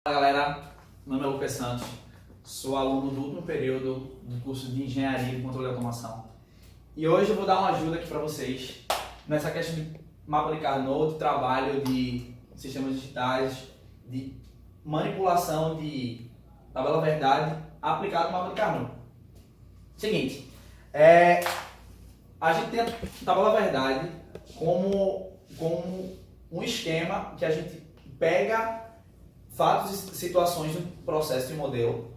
Fala galera, meu nome é Lucas Santos, sou aluno do último período do curso de Engenharia e Controle de Automação e hoje eu vou dar uma ajuda aqui para vocês nessa questão de mapa de Carnot, de trabalho de sistemas digitais, de manipulação de tabela verdade aplicado no mapa de Carnot. Seguinte, a gente tem a tabela verdade como um esquema que a gente pega fatos e situações do processo de modelo,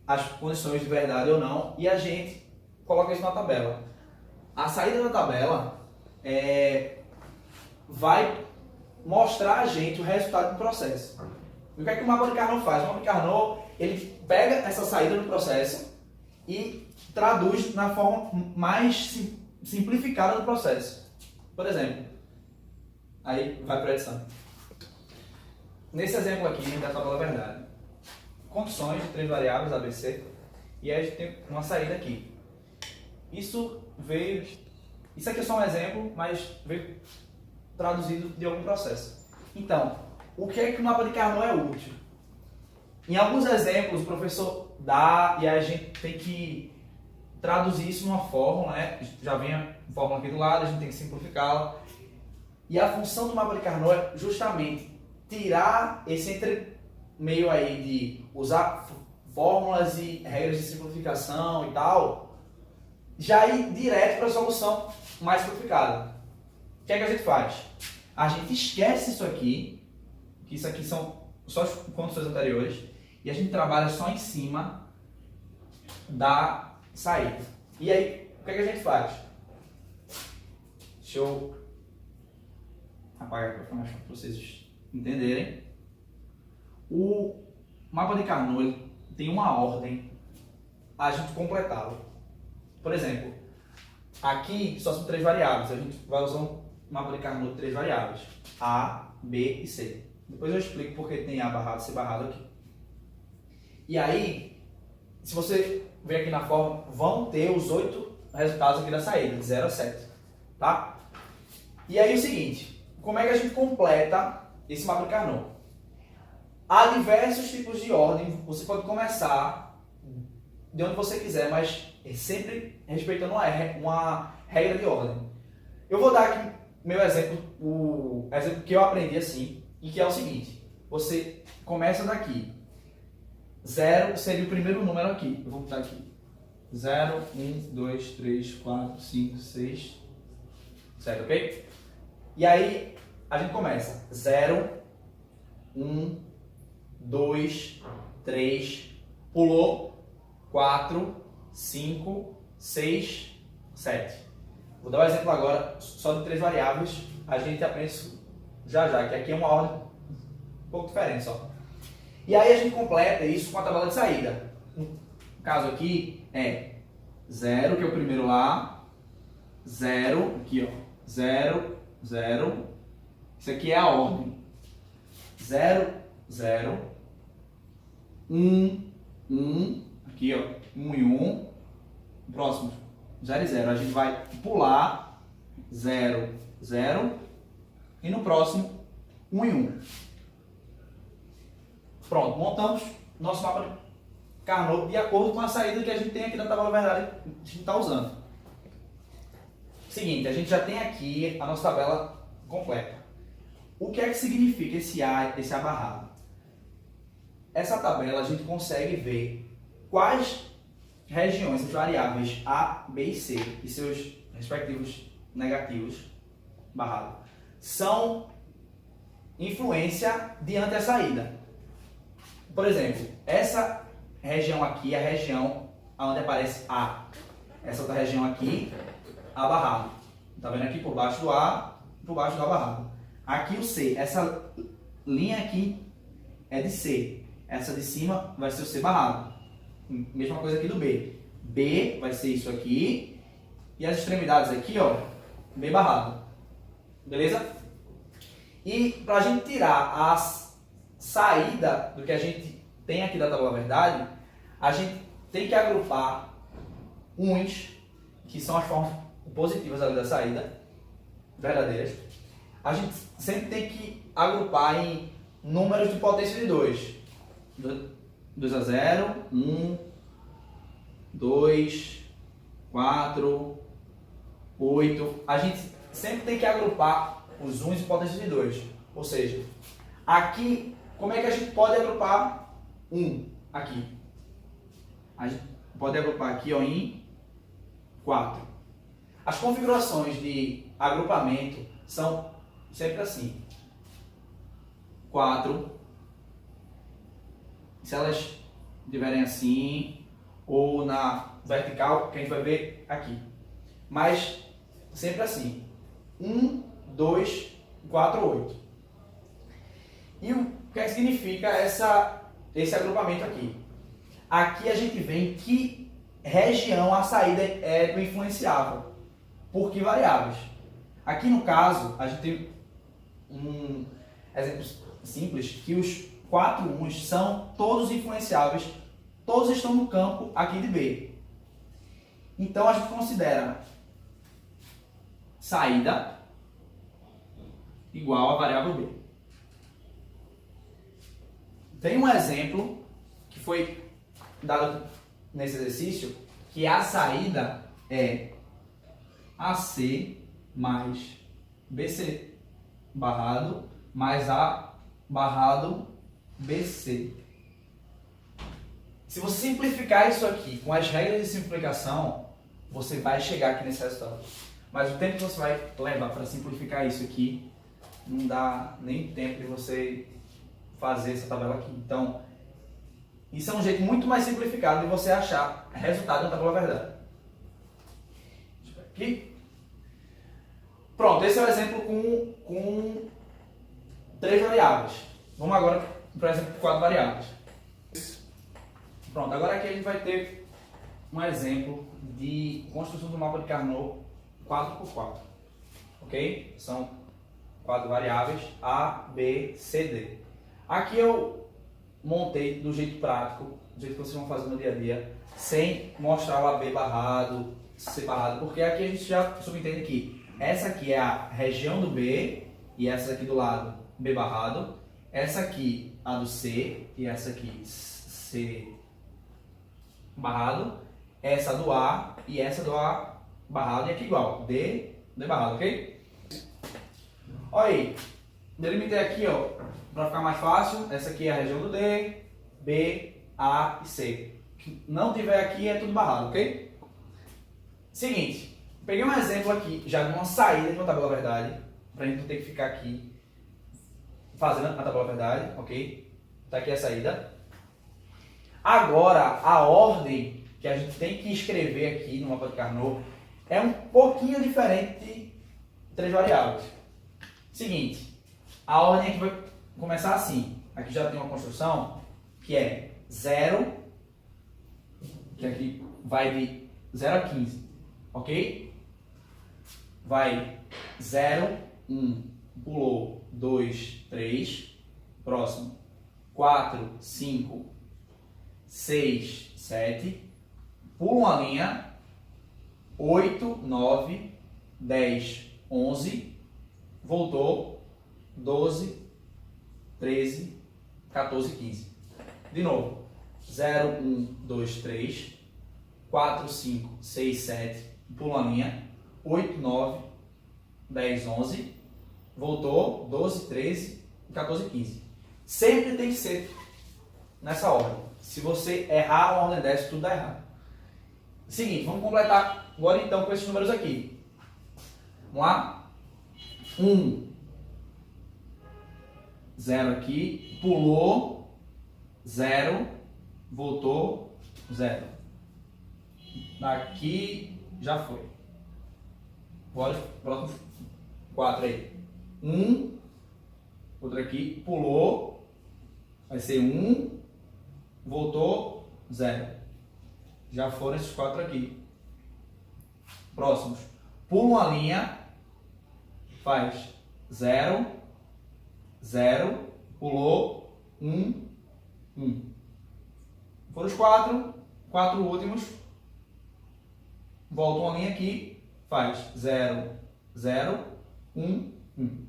as condições de verdade ou não, e a gente coloca isso na tabela. A saída da tabela vai mostrar a gente o resultado do processo. E o que é que o mapa de Carnot faz? O mapa de Carnot, ele pega essa saída do processo e traduz na forma mais simplificada do processo. Por exemplo, aí vai para a edição. Nesse exemplo aqui da tabela verdade, condições de 3 variáveis ABC, e aí a gente tem uma saída aqui. Isso aqui é só um exemplo, mas veio traduzido de algum processo. Então, o que é que o mapa de Carnot é útil? Em alguns exemplos o professor dá e a gente tem que traduzir isso numa fórmula, né? Já vem a fórmula aqui do lado, a gente tem que simplificá-la. E a função do mapa de Carnot é justamente tirar esse entremeio aí de usar fórmulas e regras de simplificação e tal, já ir direto para a solução mais simplificada. O que é que a gente faz? A gente esquece isso aqui, que isso aqui são só as condições anteriores, e a gente trabalha só em cima da saída. E aí, o que é que a gente faz? Deixa eu apagar aqui para vocês entenderem. O mapa de Carnot tem uma ordem a gente completá-lo. Por exemplo, aqui só são 3 variáveis. A gente vai usar um mapa de Carnot de 3 variáveis: A, B e C. Depois eu explico porque tem A barrado e C barrado aqui. E aí, se você ver aqui na forma, vão ter os 8 resultados aqui da saída, de 0 a 7. Tá? E aí o seguinte, como é que a gente completa esse mapa de Carnot? Há diversos tipos de ordem, você pode começar de onde você quiser, mas sempre respeitando uma regra de ordem. Eu vou dar aqui meu exemplo, o exemplo que eu aprendi assim, e que é o seguinte: você começa daqui, 0 seria o primeiro número aqui, eu vou botar aqui, 0, 1, 2, 3, 4, 5, 6, 7, ok? E aí, a gente começa 0, 1, 2, 3, pulou, 4, 5, 6, 7. Vou dar um exemplo agora só de 3 variáveis, a gente aprende isso já, que aqui é uma ordem um pouco diferente só. E aí a gente completa isso com a tabela de saída. No caso aqui é 0, que é o primeiro lá, 0, aqui ó, 0, 0, isso aqui é a ordem. 0, 0, 1, 1, aqui ó, 1 e 1, próximo, 0 e 0. A gente vai pular 0, 0 e no próximo 1 e 1. Pronto, montamos nosso mapa de Carnot de acordo com a saída que a gente tem aqui na tabela verdade que a gente está usando. Seguinte, a gente já tem aqui a nossa tabela completa. O que é que significa esse A barrado? Essa tabela a gente consegue ver quais regiões, as variáveis A, B e C e seus respectivos negativos barrado são influência diante da saída. Por exemplo, essa região aqui é a região onde aparece A. Essa outra região aqui, A barrado. Tá vendo aqui por baixo do A, por baixo do A barrado. Aqui o C, essa linha aqui é de C. Essa de cima vai ser o C barrado. Mesma coisa aqui do B. B vai ser isso aqui. E as extremidades aqui, ó, B barrado. Beleza? E para a gente tirar a saída do que a gente tem aqui da tabela verdade, a gente tem que agrupar uns, que são as formas positivas ali da saída, verdadeiras. A gente sempre tem que agrupar em números de potência de 2. 2 a 0, 1, 2, 4, 8. A gente sempre tem que agrupar os 1 e potência de 2. Ou seja, aqui, como é que a gente pode agrupar 1 aqui? A gente pode agrupar aqui ó, em 4. As configurações de agrupamento são sempre assim. 4. Se elas estiverem assim, ou na vertical, que a gente vai ver aqui. Mas sempre assim. 1, 2, 4, 8. E o que significa esse agrupamento aqui? Aqui a gente vê em que região a saída é do influenciável. Por que variáveis? Aqui no caso, a gente tem um exemplo simples, que os 4 uns são todos influenciáveis, todos estão no campo aqui de B. Então a gente considera saída igual a variável B. Tem um exemplo que foi dado nesse exercício, que a saída é AC mais BC barrado mais A barrado BC. Se você simplificar isso aqui com as regras de simplificação, você vai chegar aqui nesse resultado. Mas o tempo que você vai levar para simplificar isso aqui, não dá nem tempo de você fazer essa tabela aqui. Então, isso é um jeito muito mais simplificado de você achar resultado na tabela verdade. Deixa eu ver aqui. Pronto, esse é o exemplo com 3 variáveis. Vamos agora, por exemplo, com 4 variáveis. Pronto, agora aqui a gente vai ter um exemplo de construção do mapa de Carnot 4x4. Ok? São 4 variáveis A, B, C, D. Aqui eu montei do jeito prático, do jeito que vocês vão fazer no dia a dia, sem mostrar o AB barrado, C barrado, porque aqui a gente já subentende que essa aqui é a região do B e essa aqui do lado B barrado, essa aqui a do C e essa aqui C barrado, essa do A e essa do A barrado e aqui igual, D barrado, ok? Olha aí, delimitei aqui ó, para ficar mais fácil, essa aqui é a região do D, B, A e C. Que não tiver aqui é tudo barrado, ok? Seguinte, peguei um exemplo aqui já de uma saída de uma tabela verdade, para a gente não ter que ficar aqui fazendo a tabela verdade, ok? Tá aqui a saída. Agora, a ordem que a gente tem que escrever aqui no mapa de Carnot é um pouquinho diferente de 3 variáveis. Seguinte, a ordem aqui vai começar assim. Aqui já tem uma construção que é 0, que aqui vai de 0 a 15, ok? Vai 0, 1, pulou 2, 3, próximo 4, 5, 6, 7, pula uma linha, 8, 9, 10, 11, voltou, 12, 13, 14, 15. De novo, 0, 1, 2, 3, 4, 5, 6, 7, pula uma linha, 8, 9, 10, 11, voltou, 12, 13, 14, 15. Sempre tem que ser nessa ordem. Se você errar a ordem dessa, tudo dá errado. Seguinte, vamos completar agora então com esses números aqui. Vamos lá? 1, 0 aqui, pulou, 0, voltou, 0. Daqui já foi. Bora, próximo 4 aí. 1, outro aqui, pulou, vai ser 1, voltou, 0. Já foram esses 4 aqui. Próximos. Pula uma linha, faz 0, 0, pulou, 1, 1. Foram os 4 últimos. Volta uma linha aqui, faz 0, 0, 1, 1.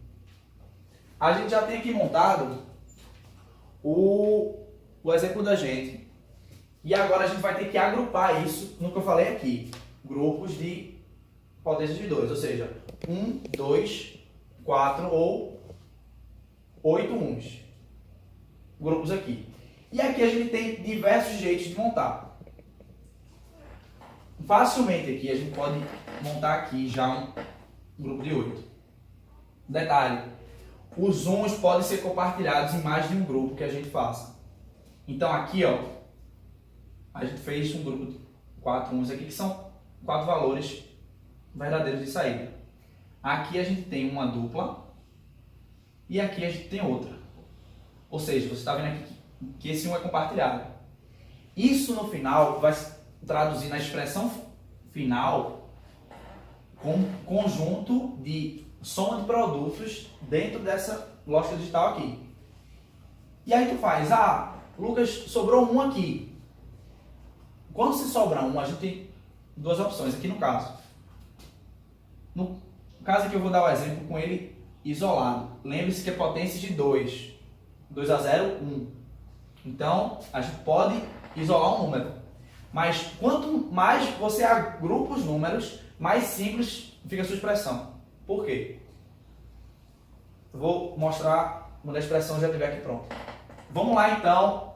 A gente já tem aqui montado o exemplo da gente. E agora a gente vai ter que agrupar isso no que eu falei aqui. Grupos de potências de 2, ou seja, 1, 2, 4 ou 8 uns. Grupos aqui. E aqui a gente tem diversos jeitos de montar. Facilmente aqui a gente pode montar aqui já um grupo de 8. Detalhe, os uns podem ser compartilhados em mais de um grupo que a gente faça. Então aqui, ó, a gente fez um grupo de 4 uns aqui, que são 4 valores verdadeiros de saída. Aqui a gente tem uma dupla e aqui a gente tem outra. Ou seja, você está vendo aqui que esse 1 é compartilhado. Isso no final vai se traduzir na expressão final como conjunto de soma de produtos dentro dessa lógica digital aqui. E aí tu faz, Lucas, sobrou um aqui. Quando se sobra um, a gente tem duas opções aqui no caso. No caso aqui eu vou dar o exemplo com ele isolado. Lembre-se que é potência de 2. 2 a 0, 1. Então, a gente pode isolar um número. Mas quanto mais você agrupa os números, mais simples fica a sua expressão. Por quê? Eu vou mostrar quando a expressão já estiver aqui pronta. Vamos lá então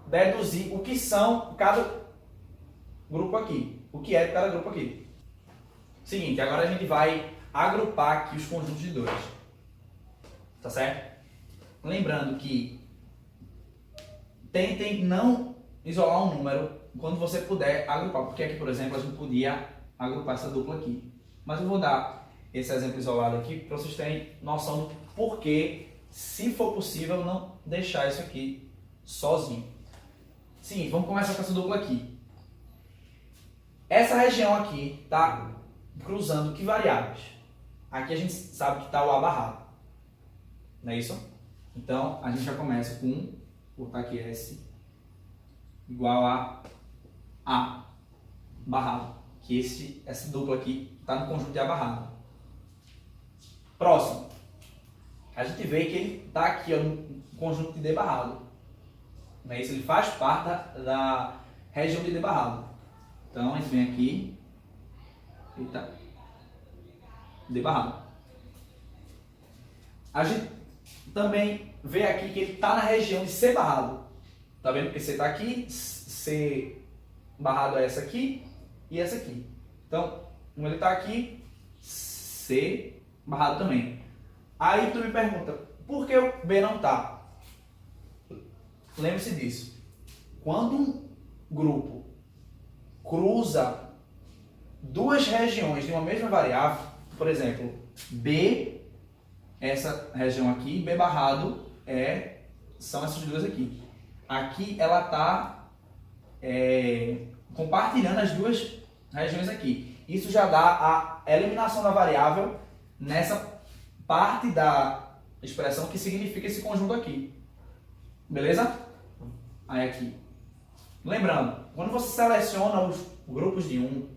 deduzir o que são cada grupo aqui. O que é cada grupo aqui. Seguinte, agora a gente vai agrupar aqui os conjuntos de 2. Tá certo? Lembrando que tentem não isolar um número quando você puder agrupar. Porque aqui, por exemplo, a gente podia agrupar essa dupla aqui. Mas eu vou dar esse exemplo isolado aqui para vocês terem noção do porquê, se for possível, não deixar isso aqui sozinho. Seguinte, vamos começar com essa dupla aqui. Essa região aqui está cruzando que variáveis? Aqui a gente sabe que está o A barrado. Não é isso? Então, a gente já começa com, vou botar aqui S igual a A barrado. Que essa dupla aqui está no conjunto de A barrado. Próximo. A gente vê que ele está aqui ó, no conjunto de D barrado. Não é isso? Ele faz parte da região de D barrado. Então, a gente vem aqui. Eita. D barrado. A gente também vê aqui que ele está na região de C barrado. Tá vendo que C está aqui, C barrado é essa aqui e essa aqui. Então, como ele está aqui, C barrado também. Aí tu me pergunta, por que o B não está? Lembre-se disso. Quando um grupo cruza duas regiões de uma mesma variável, por exemplo, B, essa região aqui, B barrado, são essas duas aqui. Aqui ela está compartilhando as duas regiões aqui. Isso já dá a eliminação da variável nessa parte da expressão que significa esse conjunto aqui. Beleza? Aí aqui. Lembrando, quando você seleciona os grupos de 1,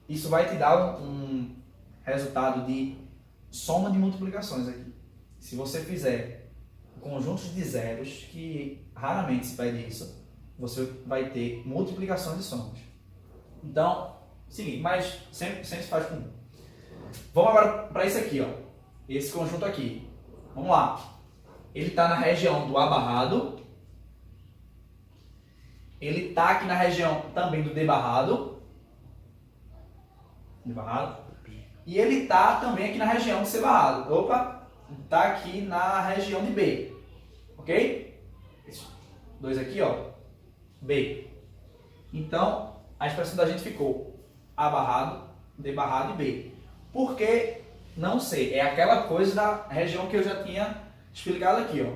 isso vai te dar um resultado de soma de multiplicações aqui. Se você fizer conjuntos de zeros, que raramente se pede isso, você vai ter multiplicações e somas. Então, seguinte, mas sempre se faz com 1. Vamos agora para esse aqui, ó. Esse conjunto aqui. Vamos lá. Ele está na região do A barrado. Ele está aqui na região também do D barrado. D barrado. E ele está também aqui na região de C barrado. Opa! Está aqui na região de B. Ok? Esses dois aqui, ó. B. Então, a expressão da gente ficou A barrado, D barrado e B. Por que não C? É aquela coisa da região que eu já tinha explicado aqui, ó.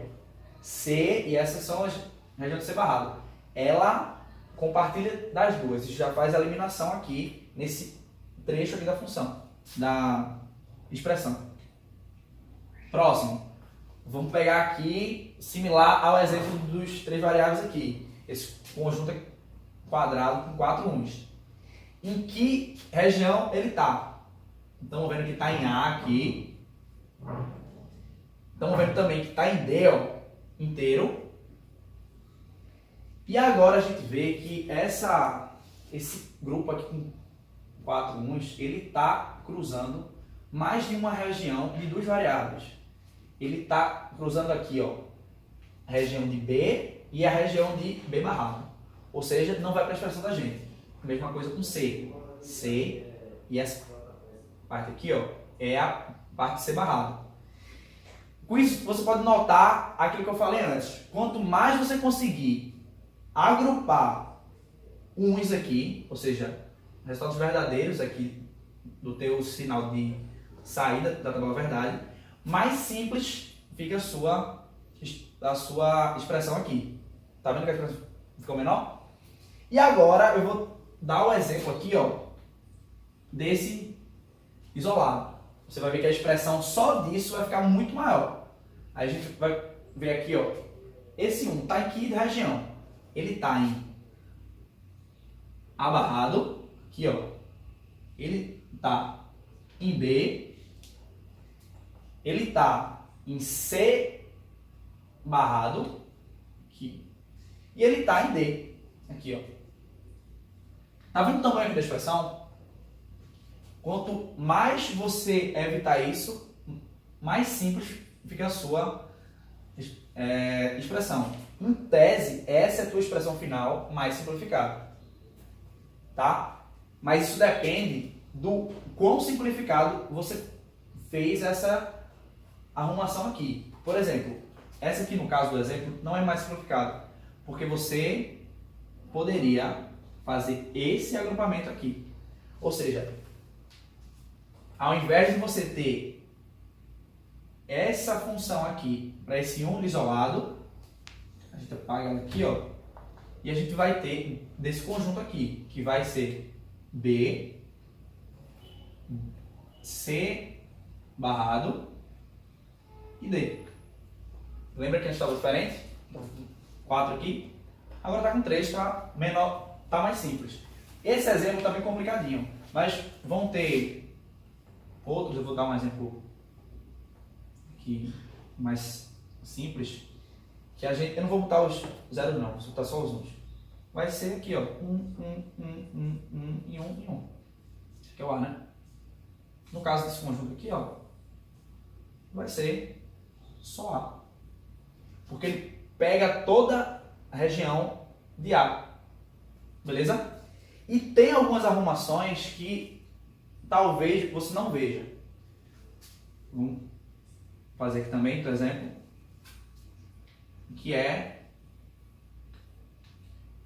C, e essas são as regiões de C barrado. Ela compartilha das duas. Isso já faz a eliminação aqui, nesse trecho aqui da função, da expressão. Próximo. Vamos pegar aqui, similar ao exemplo dos 3 variáveis aqui. Esse conjunto quadrado com 4 uns. Em que região ele está? Estamos vendo que está em A aqui. Estamos vendo também que está em D, ó, inteiro. E agora a gente vê que esse grupo aqui com 4 uns, ele está cruzando mais de uma região de duas variáveis. Ele está cruzando aqui, ó, a região de B e a região de B barrado. Ou seja, não vai para a expressão da gente. Mesma coisa com C. C e essa parte aqui, ó, é a parte de C barrado. Com isso, você pode notar aquilo que eu falei antes. Quanto mais você conseguir agrupar uns aqui, ou seja, resultados verdadeiros aqui do teu sinal de saída da tabela verdade, mais simples fica a sua expressão aqui. Tá vendo que a expressão ficou menor? E agora eu vou dar o exemplo aqui, ó, desse isolado. Você vai ver que a expressão só disso vai ficar muito maior. Aí a gente vai ver aqui, ó, esse 1 está em que região? Ele está em A barrado, aqui, ó. Ele está em B. Ele está em C barrado, aqui. E ele está em D, aqui, ó. Tá vendo o tamanho aqui da expressão? Quanto mais você evitar isso, mais simples fica a sua expressão. Em tese, essa é a tua expressão final mais simplificada. Tá? Mas isso depende do quão simplificado você fez essa arrumação aqui. Por exemplo, essa aqui no caso do exemplo não é mais simplificada, porque você poderia fazer esse agrupamento aqui. Ou seja, ao invés de você ter essa função aqui para esse único isolado, a gente apaga ela aqui, ó, e a gente vai ter desse conjunto aqui, que vai ser B, C barrado e D. Lembra que a gente estava diferente? 4 aqui. Agora está com 3, está menor, está mais simples. Esse exemplo está bem complicadinho, mas vão ter outros. Eu vou dar um exemplo aqui mais simples, que eu não vou botar os zeros não, vou botar só os uns. Vai ser aqui, ó, 1 e 1 e 1. Esse aqui é o A, né? No caso desse conjunto aqui, ó, vai ser só A. Porque ele pega toda a região de A. Beleza? E tem algumas arrumações que talvez você não veja. Vamos fazer aqui também, por exemplo, que é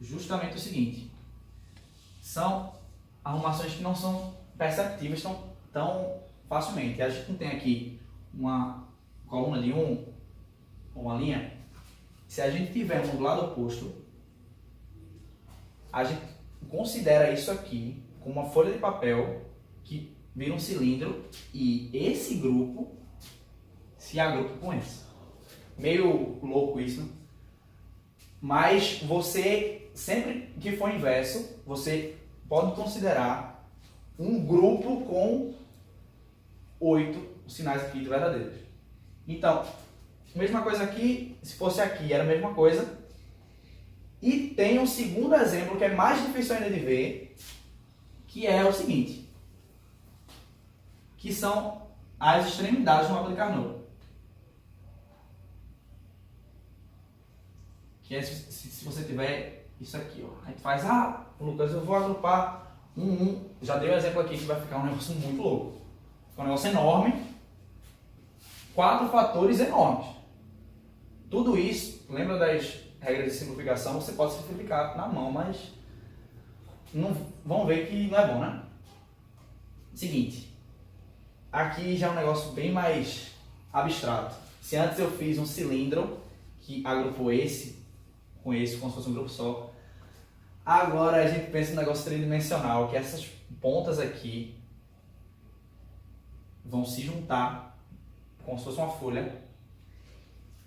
justamente o seguinte: são arrumações que não são perceptíveis tão facilmente. A gente não tem aqui uma coluna de 1, uma linha. Se a gente tiver um do lado oposto, a gente considera isso aqui como uma folha de papel que vira um cilindro e esse grupo se agrupa com esse. Meio louco isso, né? Mas você, sempre que for inverso, você pode considerar um grupo com 8 sinais aqui de verdadeiros. Então, mesma coisa aqui, se fosse aqui era a mesma coisa. E tem um segundo exemplo que é mais difícil ainda de ver, que é o seguinte, que são as extremidades do mapa de Carnot. Que é se você tiver isso aqui, ó. A gente faz, Lucas, eu vou agrupar já dei um exemplo aqui que vai ficar um negócio muito louco. Fica um negócio enorme, 4 fatores enormes. Tudo isso, lembra das regras de simplificação? Você pode simplificar na mão, mas vão ver que não é bom, né? Seguinte, aqui já é um negócio bem mais abstrato. Se antes eu fiz um cilindro que agrupou esse com esse, como se fosse um grupo só, agora a gente pensa em um negócio tridimensional, que essas pontas aqui vão se juntar como se fosse uma folha,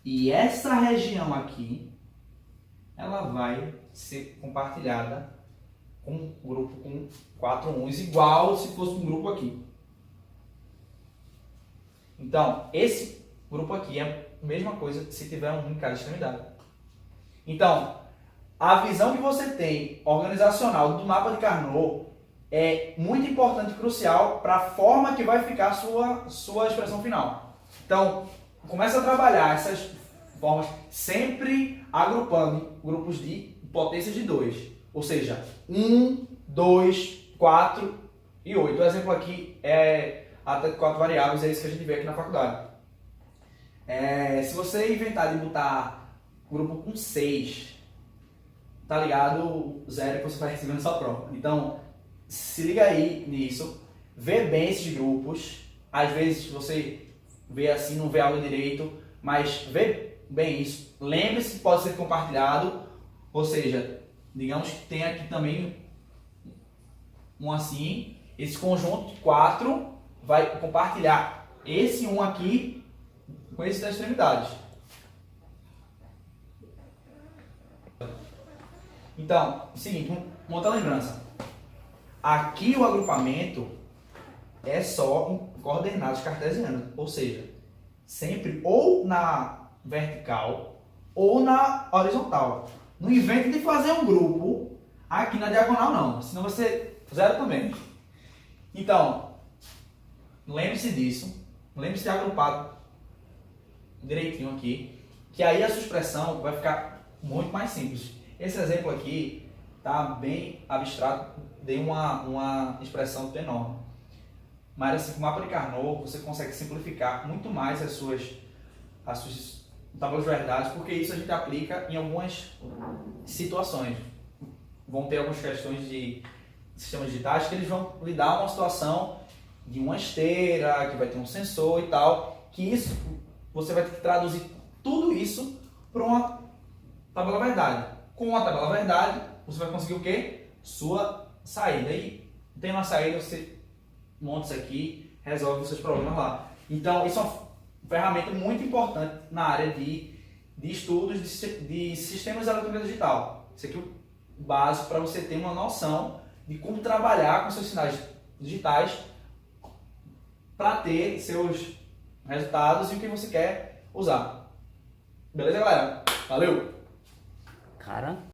e essa região aqui ela vai ser compartilhada com um grupo com 4 uns, igual se fosse um grupo aqui. Então, esse grupo aqui é a mesma coisa se tiver um em cada extremidade. Então, a visão que você tem organizacional do mapa de Carnot é muito importante e crucial para a forma que vai ficar a sua expressão final. Então, começa a trabalhar essas formas sempre agrupando grupos de potências de 2. Ou seja, 1, 2, 4 e 8. O exemplo aqui é até 4 variáveis, é isso que a gente vê aqui na faculdade. Se você inventar de botar grupo com 6, tá ligado o zero que você vai receber na sua prova. Então, se liga aí nisso, vê bem esses grupos. Às vezes você vê assim, não vê algo direito, mas vê bem isso. Lembre-se que pode ser compartilhado, ou seja, digamos que tem aqui também um assim, esse conjunto de 4 vai compartilhar esse 1 aqui com esse das extremidades. Então, seguinte, uma outra lembrança. Aqui o agrupamento é só em coordenadas cartesianas, ou seja, sempre ou na vertical ou na horizontal. Não invente de fazer um grupo aqui na diagonal não, senão você zero também. Então, lembre-se disso, lembre-se de agrupar direitinho aqui, que aí a sua expressão vai ficar muito mais simples. Esse exemplo aqui tá bem abstrato, dei uma expressão enorme. Mas assim, com o mapa de Carnot, você consegue simplificar muito mais as suas tabelas de verdades, porque isso a gente aplica em algumas situações. Vão ter algumas questões de sistemas digitais que eles vão lhe dar uma situação de uma esteira, que vai ter um sensor e tal, que isso você vai ter que traduzir tudo isso para uma tabela verdade. Com a tabela verdade, você vai conseguir o quê? Sua saída. E tendo a saída, você monta isso aqui, resolve os seus problemas lá. Então, isso é uma ferramenta muito importante na área de estudos de sistemas eletrônicos digital. Isso aqui é o básico para você ter uma noção de como trabalhar com seus sinais digitais para ter seus resultados e o que você quer usar. Beleza, galera? Valeu! Cara,